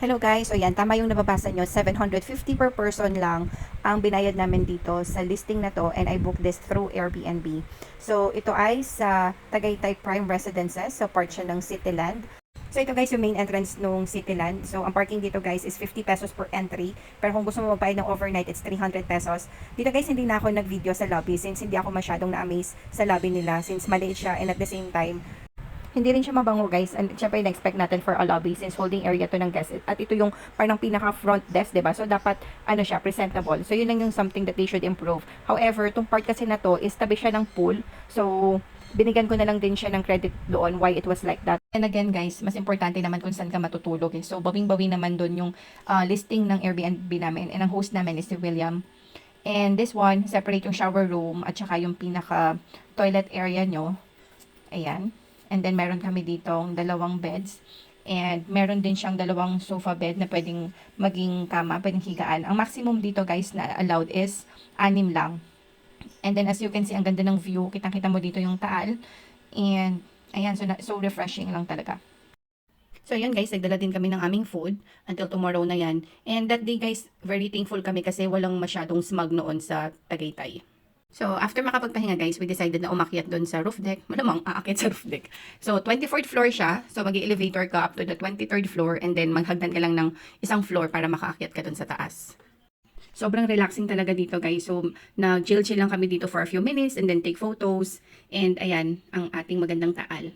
Hello guys, so yan, tama yung nababasa nyo, 750 per person lang ang binayad namin dito sa listing na to, and I booked this through Airbnb. So ito ay sa Tagaytay Prime Residences, so part siya ng Cityland. So ito guys yung main entrance nung Cityland. So ang parking dito guys is 50 pesos per entry, pero kung gusto mo magbayad ng overnight, it's 300 pesos. Dito guys hindi na ako nag-video sa lobby since hindi ako masyadong na-amaze sa lobby nila since maliit siya, and at the same time hindi rin siya mabango guys, and syempre na-expect natin for a lobby since holding area to ng guests, at ito yung parang pinaka front desk, diba? So dapat ano siya, presentable. So yun lang yung something that they should improve. However, tong part kasi na to is tabi siya ng pool, so binigyan ko na lang din siya ng credit doon why it was like that. And again guys, mas importante naman kung saan ka matutulog eh. So bawing-bawi naman doon yung listing ng Airbnb namin, and ang host namin is si William. And this one, separate yung shower room at saka yung pinaka toilet area nyo. Ayan. And then, meron kami ditong dalawang beds. And meron din siyang dalawang sofa bed na pwedeng maging kama, pwedeng higaan. Ang maximum dito guys na allowed is 6 lang. And then, as you can see, ang ganda ng view. Kitang-kita mo dito yung Taal. And, ayan, so refreshing lang talaga. So, yun guys, nagdala din kami ng aming food until tomorrow na yan. And that day guys, very thankful kami kasi walang masyadong smog noon sa Tagaytay. So, after makapagpahinga guys, we decided na umakyat doon sa roof deck. Malamang aakyat sa roof deck. So, 24th floor siya. So, mag-elevator ka up to the 23rd floor, and then maghagdan ka lang ng isang floor para makaakyat ka doon sa taas. Sobrang relaxing talaga dito guys. So, nag-chill-chill lang kami dito for a few minutes and then take photos. And ayan, ang ating magandang Taal.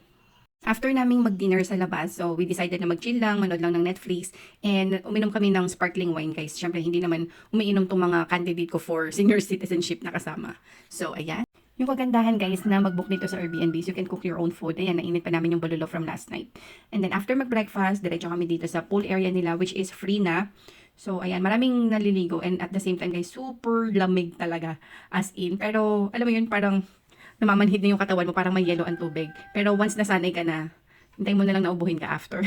After naming mag-dinner sa labas, so we decided na mag-chill lang, manood lang ng Netflix, and uminom kami ng sparkling wine guys. Siyempre, hindi naman umiinom tong mga candidate ko for senior citizenship na kasama. So, ayan. Yung kagandahan guys na mag-book dito sa Airbnb, so you can cook your own food. Ayan, nainit pa namin yung bulalo from last night. And then after mag-breakfast, diretso kami dito sa pool area nila, which is free na. So, ayan, maraming naliligo, and at the same time guys, super lamig talaga. As in, pero alam mo yun, parang namamanhid na yung katawan mo, parang may yellow ang tubig. Pero once nasanay ka na, hintayin mo na lang naubuhin ka after.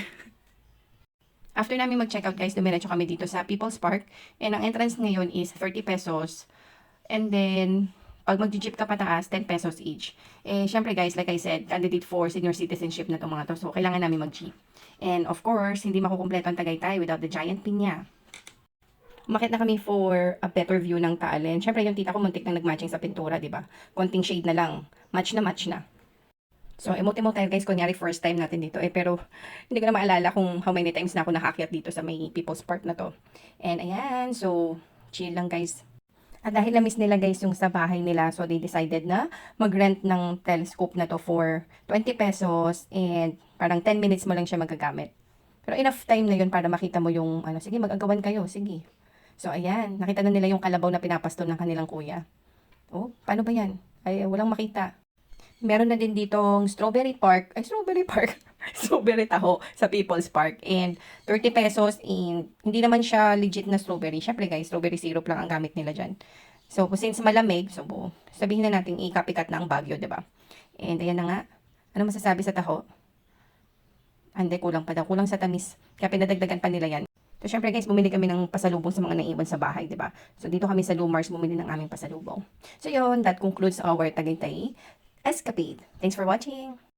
After namin mag-checkout guys, dumiretso kami dito sa People's Park. And ang entrance ngayon is 30 pesos. And then, pag mag-jeep ka pataas, 10 pesos each. Eh, syempre guys, like I said, candidate for senior citizenship na itong mga to. So, kailangan namin mag-jeep. And of course, hindi makukumpleto ang Tagaytay without the giant pinya. Umakyat na kami for a better view ng Taal. And syempre yung tita ko muntik nang nagmatching sa pintura, di ba? Konting shade na lang. Match na match na. So, emote-emote tayo guys, kunyari first time natin dito. Eh, pero hindi ko na maalala kung how many times na ako nakakyat dito sa may People's Park na to. And ayan, so, chill lang guys. At dahil na-miss nila guys yung sa bahay nila, so they decided na mag-rent ng telescope na to for 20 pesos, and parang 10 minutes mo lang siya magagamit. Pero enough time na yun para makita mo yung, ano, sige, mag-agawan kayo, sige. So, ayan. Nakita na nila yung kalabaw na pinapaston ng kanilang kuya. Oh, paano ba yan? Ay, walang makita. Meron na din ditong strawberry park. Ay, strawberry park. Strawberry taho sa People's Park. And 30 pesos, in hindi naman siya legit na strawberry. Syempre guys, strawberry syrup lang ang gamit nila dyan. So, since malamig, so sabihin na natin i-copycat na ang Baguio, diba? And ayan na nga. Ano masasabi sa taho? Ande, kulang pa daw. Kulang sa tamis. Kaya pinadagdagan pa nila yan. So, syempre guys, bumili kami ng pasalubong sa mga naiwan sa bahay, di ba? So, dito kami sa Lumars bumili ng aming pasalubong. So, yun, that concludes our Tagaytay escapade. Thanks for watching!